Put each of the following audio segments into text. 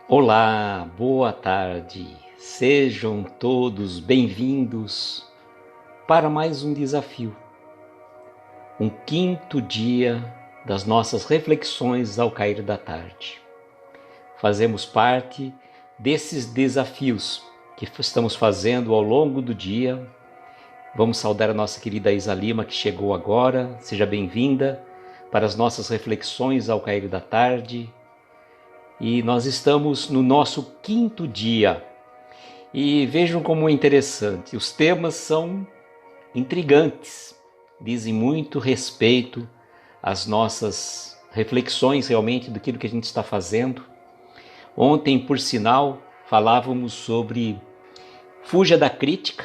Olá, boa tarde. Sejam todos bem-vindos para mais um desafio. Um quinto dia das nossas reflexões ao cair da tarde. Fazemos parte desses desafios que estamos fazendo ao longo do dia. Vamos saudar a nossa querida Isa Lima, que chegou agora. Seja bem-vinda para as nossas reflexões ao cair da tarde. E nós estamos no nosso quinto dia. E vejam como é interessante, os temas são intrigantes, dizem muito respeito às nossas reflexões realmente do que a gente está fazendo. Ontem, por sinal, falávamos sobre fuja da crítica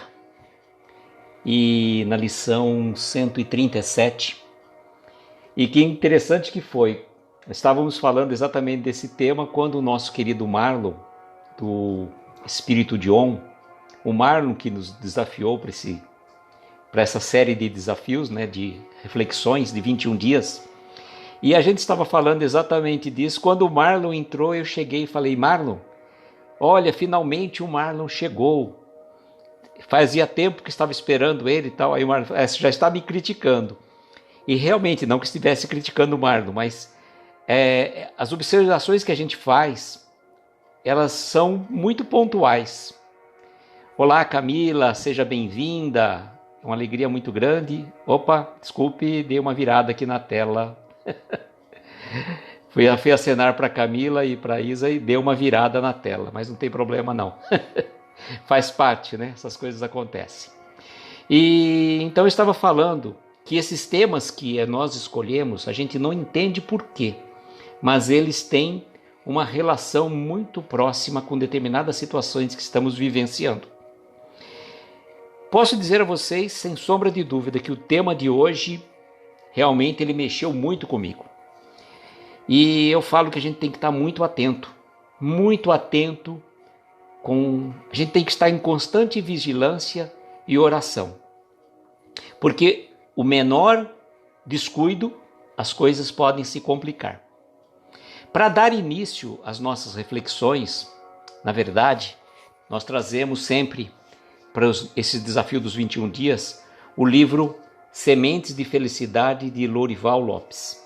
e na lição 137. E que interessante que foi. Estávamos falando exatamente desse tema quando o nosso querido Marlon, do Espírito de On, o Marlon que nos desafiou para essa série de desafios, de reflexões de 21 dias, e a gente estava falando exatamente disso. Quando o Marlon entrou, eu cheguei e falei: Marlon, olha, finalmente o Marlon chegou. Fazia tempo que estava esperando ele e tal. Aí o Marlon já está me criticando. E realmente, não que estivesse criticando o Marlon, mas as observações que a gente faz, elas são muito pontuais. Olá, Camila, seja bem-vinda. É uma alegria muito grande. Opa, desculpe, dei uma virada aqui na tela. Fui acenar para a Camila e para a Isa e dei uma virada na tela, mas não tem problema não. Faz parte, né? Essas coisas acontecem. E então eu estava falando que esses temas que nós escolhemos, a gente não entende por quê, mas eles têm uma relação muito próxima com determinadas situações que estamos vivenciando. Posso dizer a vocês, sem sombra de dúvida, que o tema de hoje realmente ele mexeu muito comigo. E eu falo que a gente tem que estar muito atento a gente tem que estar em constante vigilância e oração. Porque o menor descuido, as coisas podem se complicar. Para dar início às nossas reflexões, na verdade, nós trazemos sempre para esse desafio dos 21 dias o livro Sementes de Felicidade de Lorival Lopes.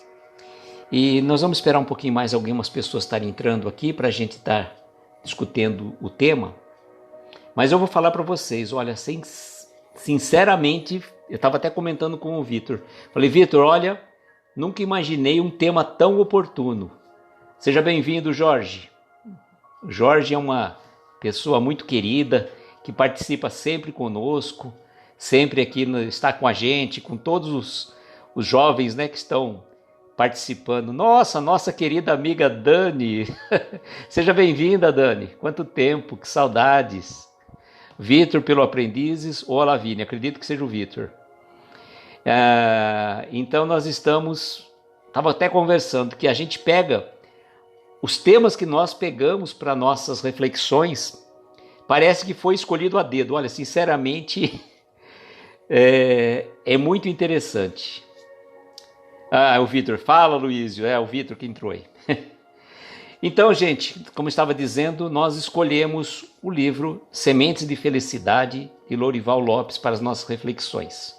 E nós vamos esperar um pouquinho mais algumas pessoas estarem entrando aqui para a gente estar discutindo o tema. Mas eu vou falar para vocês, olha, sinceramente, eu estava até comentando com o Vitor. Falei: Vitor, olha, nunca imaginei um tema tão oportuno. Seja bem-vindo, Jorge. O Jorge é uma pessoa muito querida, que participa sempre conosco, sempre aqui está com a gente, com todos os jovens, que estão participando. Nossa querida amiga Dani. Seja bem-vinda, Dani. Quanto tempo, que saudades. Vitor pelo Aprendizes ou a Lavínia, acredito que seja o Vitor. Então nós estava até conversando que a gente pega os temas que nós pegamos para nossas reflexões, parece que foi escolhido a dedo. Olha, sinceramente, é muito interessante. O Vitor, fala, Luísio, é o Vitor que entrou aí. Então, gente, como eu estava dizendo, nós escolhemos o livro Sementes de Felicidade de Lorival Lopes para as nossas reflexões.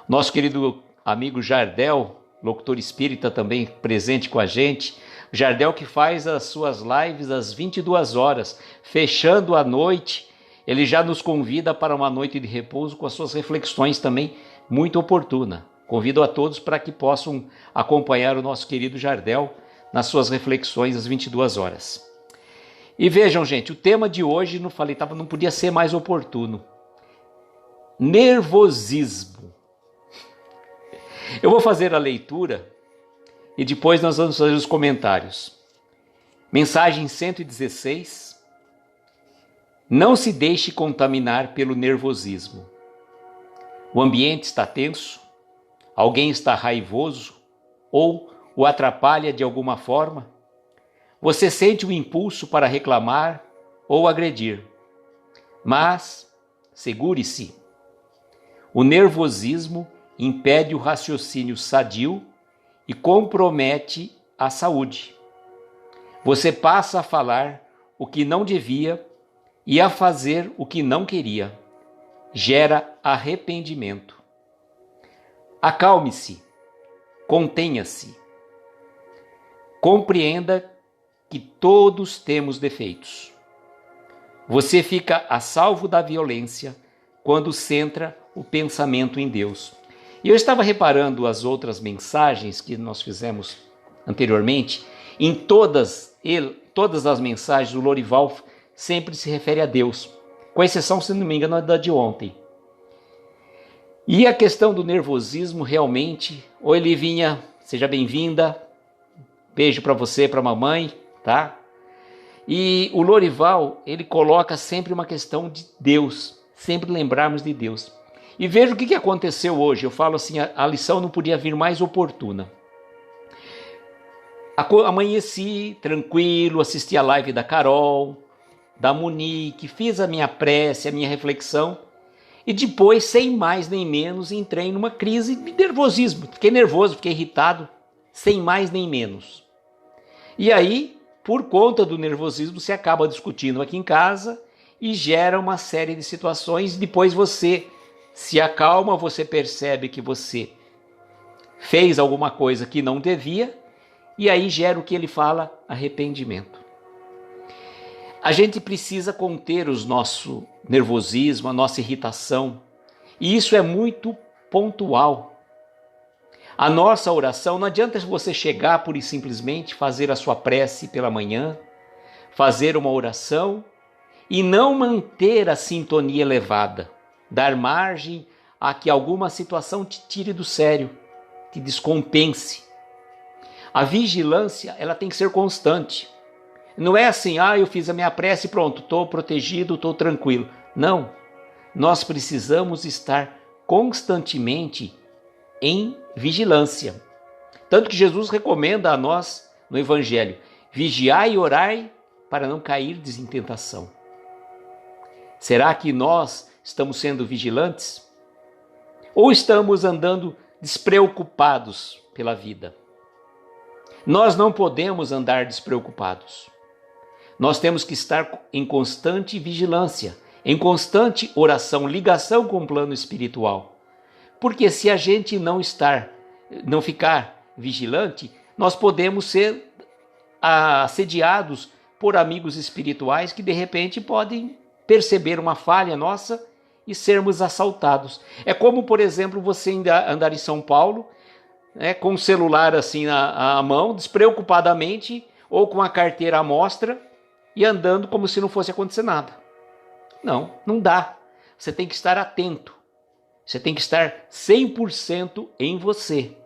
Nosso querido amigo Jardel, locutor espírita também presente com a gente, Jardel que faz as suas lives às 22 horas, fechando a noite, ele já nos convida para uma noite de repouso com as suas reflexões também muito oportuna. Convido a todos para que possam acompanhar o nosso querido Jardel nas suas reflexões às 22 horas. E vejam, gente, o tema de hoje, não podia ser mais oportuno. Nervosismo. Eu vou fazer a leitura e depois nós vamos fazer os comentários. Mensagem 116. Não se deixe contaminar pelo nervosismo. O ambiente está tenso, alguém está raivoso ou o atrapalha de alguma forma. Você sente um impulso para reclamar ou agredir. Mas segure-se. O nervosismo impede o raciocínio sadio e compromete a saúde. Você passa a falar o que não devia e a fazer o que não queria. Gera arrependimento. Acalme-se, contenha-se. Compreenda que todos temos defeitos. Você fica a salvo da violência quando centra o pensamento em Deus. E eu estava reparando as outras mensagens que nós fizemos anteriormente. Em todas as mensagens, o Lorival sempre se refere a Deus, com exceção, se não me engano, da de ontem. E a questão do nervosismo, realmente, ou ele vinha, seja bem-vinda, beijo para você, para a mamãe, tá? E o Lorival, ele coloca sempre uma questão de Deus, sempre lembrarmos de Deus. E veja o que aconteceu hoje. Eu falo assim, a lição não podia vir mais oportuna. Amanheci tranquilo, assisti a live da Carol, da Monique, fiz a minha prece, a minha reflexão. E depois, sem mais nem menos, entrei numa crise de nervosismo. Fiquei nervoso, fiquei irritado, sem mais nem menos. E aí, por conta do nervosismo, você acaba discutindo aqui em casa e gera uma série de situações. Depois você se acalma, você percebe que você fez alguma coisa que não devia, e aí gera o que ele fala, arrependimento. A gente precisa conter o nosso nervosismo, a nossa irritação, e isso é muito pontual. A nossa oração, não adianta você chegar pura e simplesmente fazer a sua prece pela manhã, fazer uma oração e não manter a sintonia elevada, dar margem a que alguma situação te tire do sério, te descompense. A vigilância, ela tem que ser constante. Não é assim, eu fiz a minha prece e pronto, estou protegido, estou tranquilo. Não, nós precisamos estar constantemente em vigilância. Tanto que Jesus recomenda a nós no Evangelho, vigiai e orai para não cair em tentação. Será que nós estamos sendo vigilantes? Ou estamos andando despreocupados pela vida? Nós não podemos andar despreocupados. Nós temos que estar em constante vigilância, em constante oração, ligação com o plano espiritual. Porque se a gente não ficar vigilante, nós podemos ser assediados por amigos espirituais que de repente podem perceber uma falha nossa e sermos assaltados. É como, por exemplo, você andar em São Paulo, com o celular assim à mão, despreocupadamente, ou com a carteira à mostra, e andando como se não fosse acontecer nada. Não dá. Você tem que estar atento. Você tem que estar 100% em você.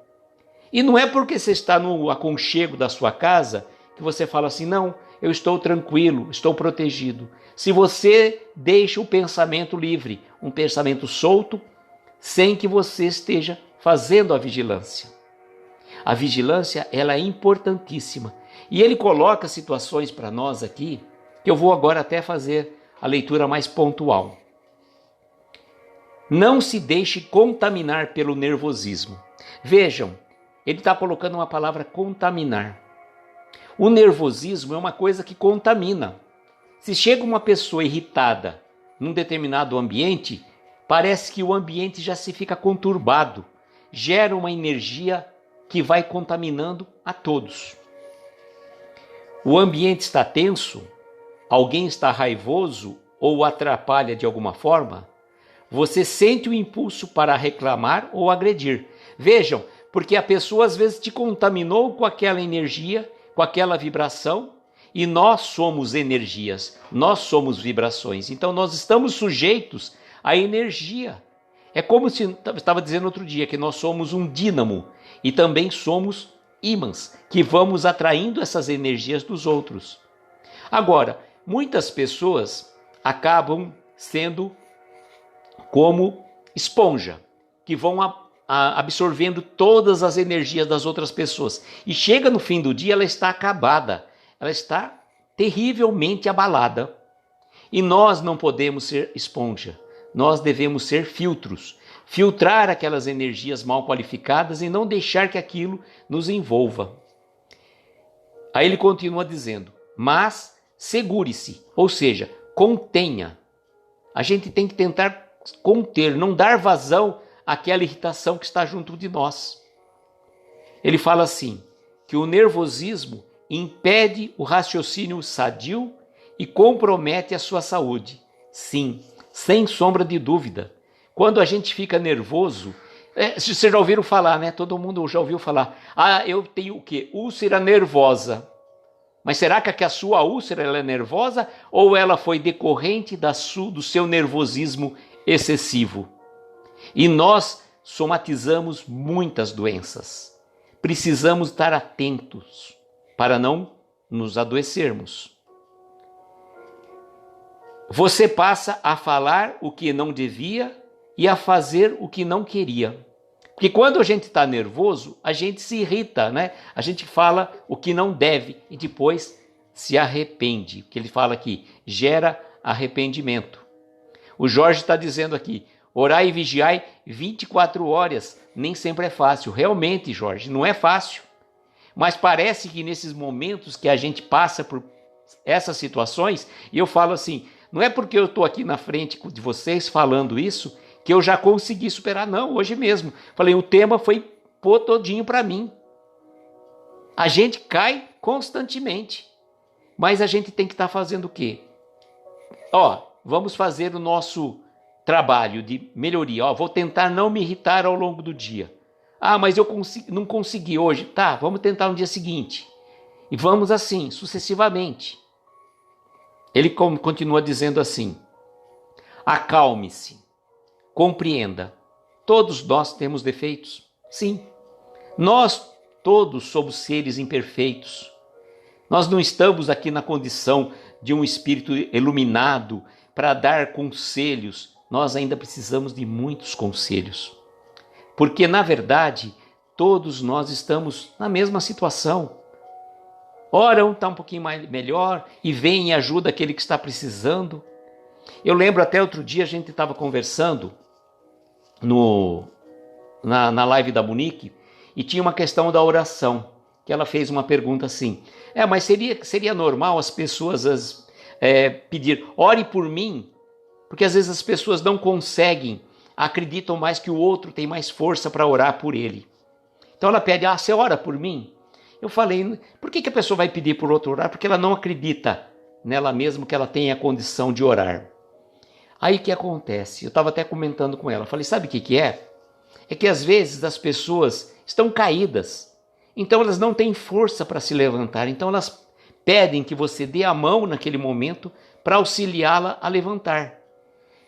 E não é porque você está no aconchego da sua casa que você fala assim, não, eu estou tranquilo, estou protegido. Se você deixa o pensamento livre, um pensamento solto, sem que você esteja fazendo a vigilância. A vigilância, ela é importantíssima. E ele coloca situações para nós aqui, que eu vou agora até fazer a leitura mais pontual. Não se deixe contaminar pelo nervosismo. Vejam, ele está colocando uma palavra contaminar. O nervosismo é uma coisa que contamina. Se chega uma pessoa irritada num determinado ambiente, parece que o ambiente já se fica conturbado, gera uma energia que vai contaminando a todos. O ambiente está tenso, alguém está raivoso ou atrapalha de alguma forma, você sente o impulso para reclamar ou agredir. Vejam, porque a pessoa às vezes te contaminou com aquela energia, com aquela vibração, e nós somos energias, nós somos vibrações, então nós estamos sujeitos à energia. É como se, eu estava dizendo outro dia, que nós somos um dínamo e também somos ímãs, que vamos atraindo essas energias dos outros. Agora, muitas pessoas acabam sendo como esponja, que vão absorvendo todas as energias das outras pessoas. E chega no fim do dia, ela está acabada, ela está terrivelmente abalada. E nós não podemos ser esponja, nós devemos ser filtros, filtrar aquelas energias mal qualificadas e não deixar que aquilo nos envolva. Aí ele continua dizendo, mas segure-se, ou seja, contenha. A gente tem que tentar conter, não dar vazão àquela irritação que está junto de nós. Ele fala assim, que o nervosismo impede o raciocínio sadio e compromete a sua saúde. Sim, sem sombra de dúvida. Quando a gente fica nervoso, vocês já ouviram falar, né? Todo mundo já ouviu falar. Eu tenho o quê? Úlcera nervosa. Mas será que a sua úlcera ela é nervosa ou ela foi decorrente do seu nervosismo excessivo? E nós somatizamos muitas doenças. Precisamos estar atentos para não nos adoecermos. Você passa a falar o que não devia e a fazer o que não queria. Porque quando a gente está nervoso, a gente se irrita, né? A gente fala o que não deve e depois se arrepende. Que ele fala aqui, gera arrependimento. O Jorge está dizendo aqui, orai e vigiai 24 horas. Nem sempre é fácil. Realmente, Jorge, não é fácil. Mas parece que nesses momentos que a gente passa por essas situações, e eu falo assim, não é porque eu estou aqui na frente de vocês falando isso, que eu já consegui superar, não, hoje mesmo. Falei, o tema foi pôr todinho para mim. A gente cai constantemente, mas a gente tem que estar fazendo o quê? Vamos fazer o nosso trabalho de melhoria. Vou tentar não me irritar ao longo do dia. Mas eu não consegui hoje. Tá, vamos tentar no dia seguinte. E vamos assim, sucessivamente. Ele continua dizendo assim, acalme-se, compreenda, todos nós temos defeitos. Sim, nós todos somos seres imperfeitos. Nós não estamos aqui na condição de um espírito iluminado para dar conselhos. Nós ainda precisamos de muitos conselhos. Porque, na verdade, todos nós estamos na mesma situação. Ora, um está um pouquinho melhor e vem e ajuda aquele que está precisando. Eu lembro até outro dia a gente estava conversando na live da Monique e tinha uma questão da oração, que ela fez uma pergunta assim, mas seria normal as pessoas pedir, ore por mim, porque às vezes as pessoas não conseguem, acreditam mais que o outro tem mais força para orar por ele. Então ela pede, você ora por mim? Eu falei, por que a pessoa vai pedir por outro orar? Porque ela não acredita nela mesma que ela tem a condição de orar. Aí o que acontece? Eu estava até comentando com ela, falei, sabe o que é? É que às vezes as pessoas estão caídas, então elas não têm força para se levantar, então elas pedem que você dê a mão naquele momento para auxiliá-la a levantar.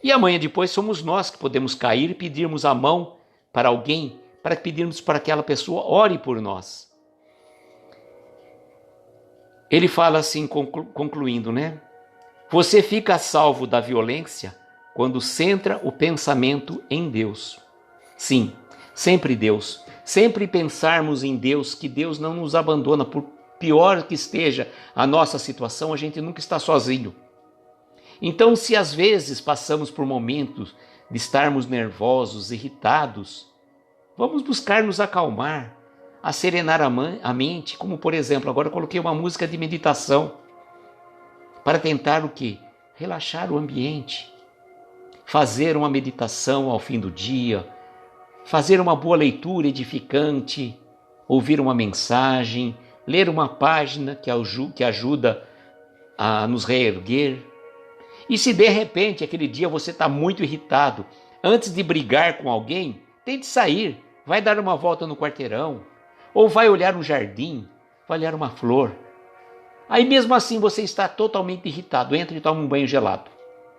E amanhã depois somos nós que podemos cair e pedirmos a mão para alguém, para pedirmos para aquela pessoa ore por nós. Ele fala assim, concluindo, né? Você fica salvo da violência quando centra o pensamento em Deus. Sim, sempre Deus. Sempre pensarmos em Deus, que Deus não nos abandona, por pior que esteja a nossa situação, a gente nunca está sozinho. Então, se às vezes passamos por momentos de estarmos nervosos, irritados, vamos buscar nos acalmar, a serenar a mente, como por exemplo, agora eu coloquei uma música de meditação, para tentar o quê? Relaxar o ambiente, fazer uma meditação ao fim do dia, fazer uma boa leitura edificante, ouvir uma mensagem, ler uma página que ajuda a nos reerguer. E se de repente aquele dia você está muito irritado, antes de brigar com alguém, tente sair, vai dar uma volta no quarteirão, ou vai olhar um jardim, vai olhar uma flor. Aí mesmo assim você está totalmente irritado, entra e toma um banho gelado.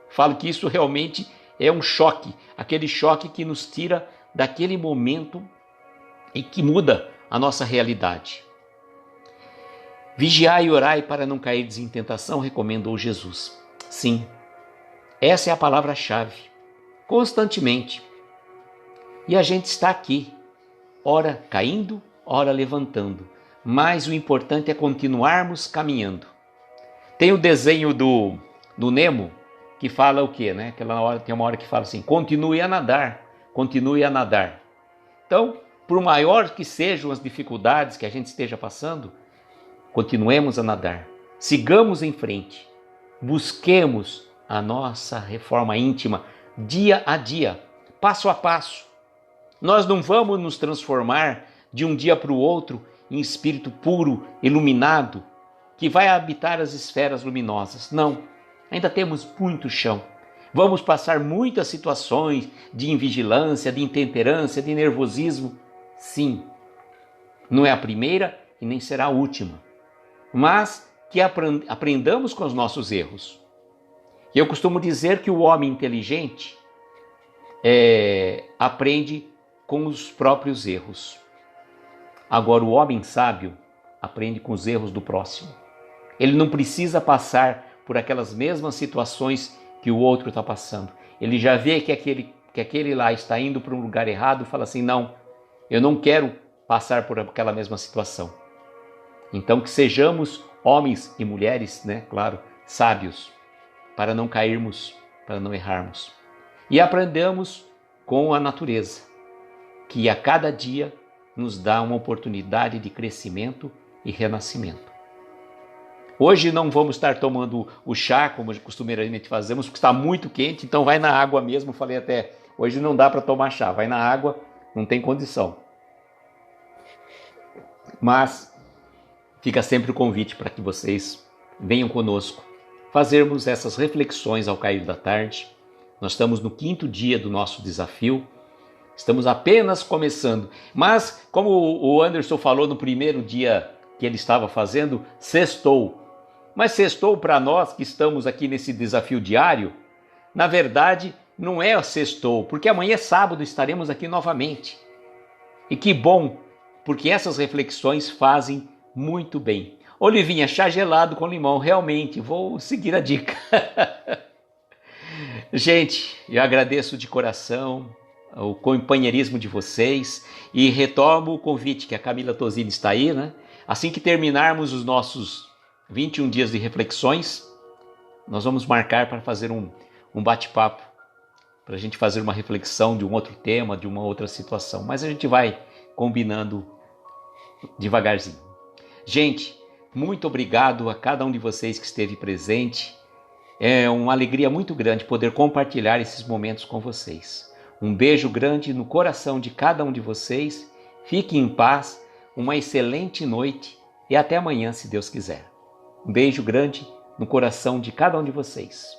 Falo que isso realmente é um choque, aquele choque que nos tira daquele momento e que muda a nossa realidade. Vigiai e orai para não cairdes em tentação, recomendou Jesus. Sim, essa é a palavra-chave, constantemente. E a gente está aqui, ora caindo, ora levantando. Mas o importante é continuarmos caminhando. Tem o desenho do Nemo, que fala o quê, né? Tem uma hora que fala assim, continue a nadar, continue a nadar. Então, por maior que sejam as dificuldades que a gente esteja passando, continuemos a nadar. Sigamos em frente. Busquemos a nossa reforma íntima dia a dia, passo a passo. Nós não vamos nos transformar de um dia para o outro em espírito puro, iluminado, que vai habitar as esferas luminosas. Não, ainda temos muito chão. Vamos passar muitas situações de invigilância, de intemperância, de nervosismo. Sim, não é a primeira e nem será a última. Mas que aprendamos com os nossos erros. Eu costumo dizer que o homem inteligente aprende com os próprios erros. Agora, o homem sábio aprende com os erros do próximo. Ele não precisa passar por aquelas mesmas situações que o outro está passando. Ele já vê que aquele lá está indo para um lugar errado e fala assim, não, eu não quero passar por aquela mesma situação. Então que sejamos homens e mulheres, né, claro, sábios, para não cairmos, para não errarmos. E aprendamos com a natureza, que a cada dia nos dá uma oportunidade de crescimento e renascimento. Hoje não vamos estar tomando o chá, como costumeiramente fazemos, porque está muito quente, então vai na água mesmo. Falei até, hoje não dá para tomar chá, vai na água, não tem condição. Mas fica sempre o convite para que vocês venham conosco, fazermos essas reflexões ao cair da tarde. Nós estamos no 5º dia do nosso desafio, estamos apenas começando, mas como o Anderson falou no primeiro dia que ele estava fazendo, sextou. Mas sextou para nós que estamos aqui nesse desafio diário, na verdade não é sextou, porque amanhã é sábado, estaremos aqui novamente. E que bom, porque essas reflexões fazem muito bem. Olivinha, chá gelado com limão, realmente, vou seguir a dica. Gente, eu agradeço de coração o companheirismo de vocês e retomo o convite que a Camila Tosini está aí, né? Assim que terminarmos os nossos 21 dias de reflexões, nós vamos marcar para fazer um bate-papo, para a gente fazer uma reflexão de um outro tema, de uma outra situação. Mas a gente vai combinando devagarzinho. Gente, muito obrigado a cada um de vocês que esteve presente. É uma alegria muito grande poder compartilhar esses momentos com vocês. Um beijo grande no coração de cada um de vocês. Fiquem em paz, uma excelente noite e até amanhã, se Deus quiser. Um beijo grande no coração de cada um de vocês.